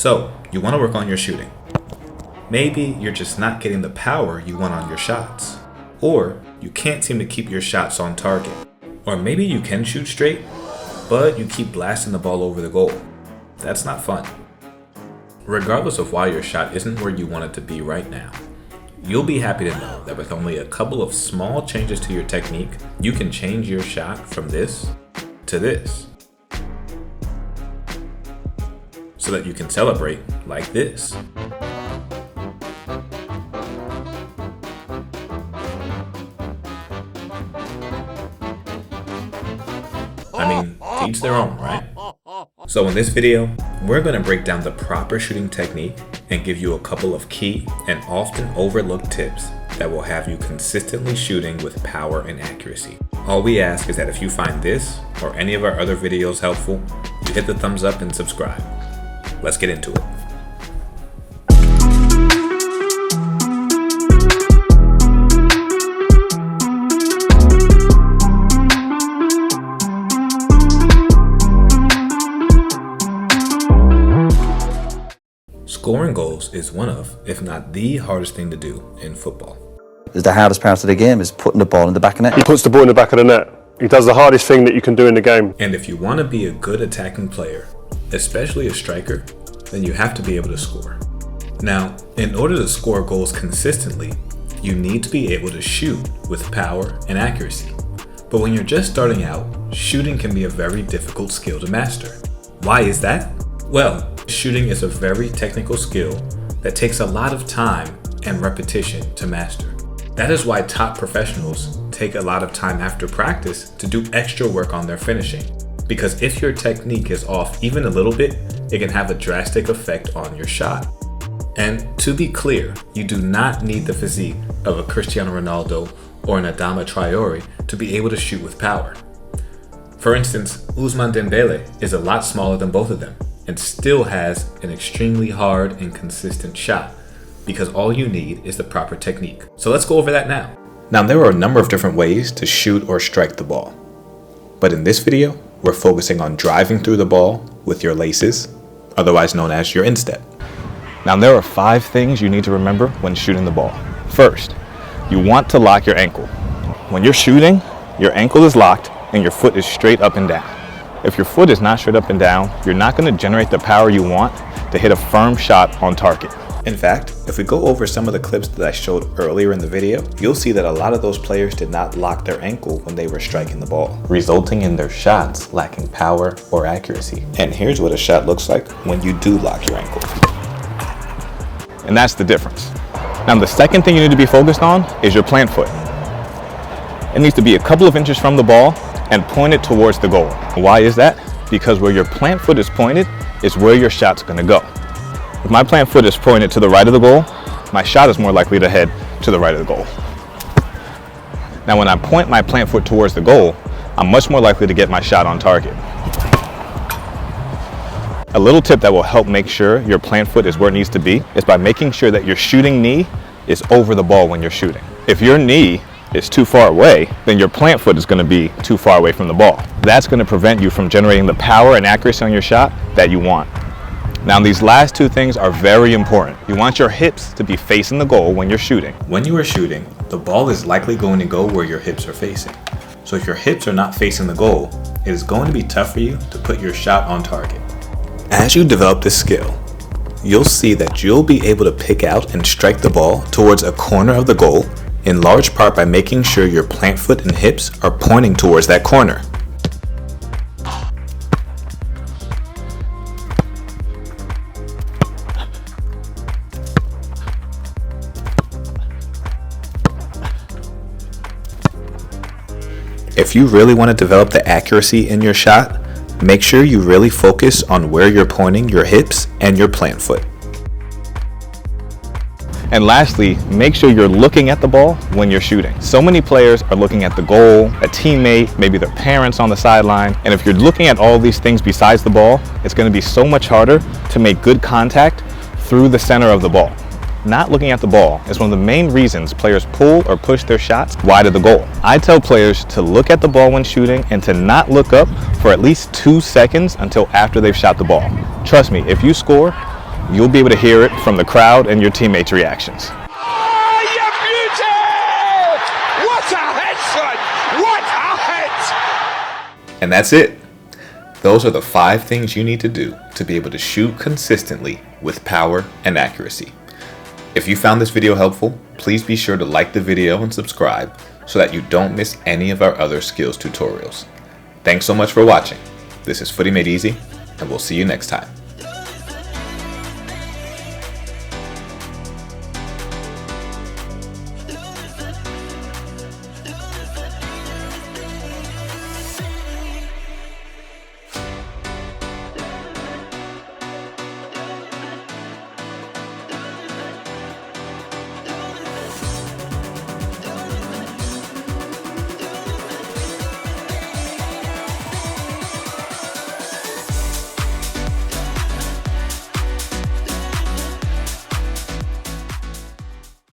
So, you want to work on your shooting. Maybe you're just not getting the power you want on your shots. Or you can't seem to keep your shots on target. Or maybe you can shoot straight, but you keep blasting the ball over the goal. That's not fun. Regardless of why your shot isn't where you want it to be right now, you'll be happy to know that with only a couple of small changes to your technique, you can change your shot from this to this. So that you can celebrate like this. I mean, to each their own, right? So in this video, we're going to break down the proper shooting technique and give you a couple of key and often overlooked tips that will have you consistently shooting with power and accuracy. All we ask is that if you find this or any of our other videos helpful, you hit the thumbs up and subscribe. Let's get into it. Scoring goals is one of, if not the hardest thing to do in football. The hardest part of the game is putting the ball in the back of the net. He puts the ball in the back of the net. He does the hardest thing that you can do in the game. And if you want to be a good attacking player, especially a striker, then you have to be able to score. Now, in order to score goals consistently, you need to be able to shoot with power and accuracy. But when you're just starting out, shooting can be a very difficult skill to master. Why is that? Well, shooting is a very technical skill that takes a lot of time and repetition to master. That is why top professionals take a lot of time after practice to do extra work on their finishing. Because if your technique is off even a little bit, it can have a drastic effect on your shot. And to be clear, you do not need the physique of a Cristiano Ronaldo or an Adama Traore to be able to shoot with power. For instance, Ousmane Dembele is a lot smaller than both of them and still has an extremely hard and consistent shot because all you need is the proper technique. So let's go over that now. Now there are a number of different ways to shoot or strike the ball. But in this video, we're focusing on driving through the ball with your laces, otherwise known as your instep. Now there are 5 things you need to remember when shooting the ball. First, you want to lock your ankle. When you're shooting, your ankle is locked and your foot is straight up and down. If your foot is not straight up and down, you're not going to generate the power you want to hit a firm shot on target. In fact, if we go over some of the clips that I showed earlier in the video, you'll see that a lot of those players did not lock their ankle when they were striking the ball, resulting in their shots lacking power or accuracy. And here's what a shot looks like when you do lock your ankle. And that's the difference. Now the second thing you need to be focused on is your plant foot. It needs to be a couple of inches from the ball and pointed towards the goal. Why is that? Because where your plant foot is pointed is where your shot's gonna go. If my plant foot is pointed to the right of the goal, my shot is more likely to head to the right of the goal. Now when I point my plant foot towards the goal, I'm much more likely to get my shot on target. A little tip that will help make sure your plant foot is where it needs to be is by making sure that your shooting knee is over the ball when you're shooting. If your knee is too far away, then your plant foot is going to be too far away from the ball. That's going to prevent you from generating the power and accuracy on your shot that you want. Now these last 2 things are very important. You want your hips to be facing the goal when you're shooting. When you are shooting, the ball is likely going to go where your hips are facing. So if your hips are not facing the goal, it is going to be tough for you to put your shot on target. As you develop this skill, you'll see that you'll be able to pick out and strike the ball towards a corner of the goal, in large part by making sure your plant foot and hips are pointing towards that corner. If you really want to develop the accuracy in your shot, make sure you really focus on where you're pointing your hips and your plant foot. And lastly, make sure you're looking at the ball when you're shooting. So many players are looking at the goal, a teammate, maybe their parents on the sideline. And if you're looking at all these things besides the ball, it's going to be so much harder to make good contact through the center of the ball. Not looking at the ball is one of the main reasons players pull or push their shots wide of the goal. I tell players to look at the ball when shooting and to not look up for at least 2 seconds until after they've shot the ball. Trust me, if you score, you'll be able to hear it from the crowd and your teammates' reactions. Oh, you beauty! What a head, son! What a head! And that's it. Those are the 5 things you need to do to be able to shoot consistently with power and accuracy. If you found this video helpful, please be sure to like the video and subscribe so that you don't miss any of our other skills tutorials. Thanks so much for watching. This is Footy Made Easy, and we'll see you next time.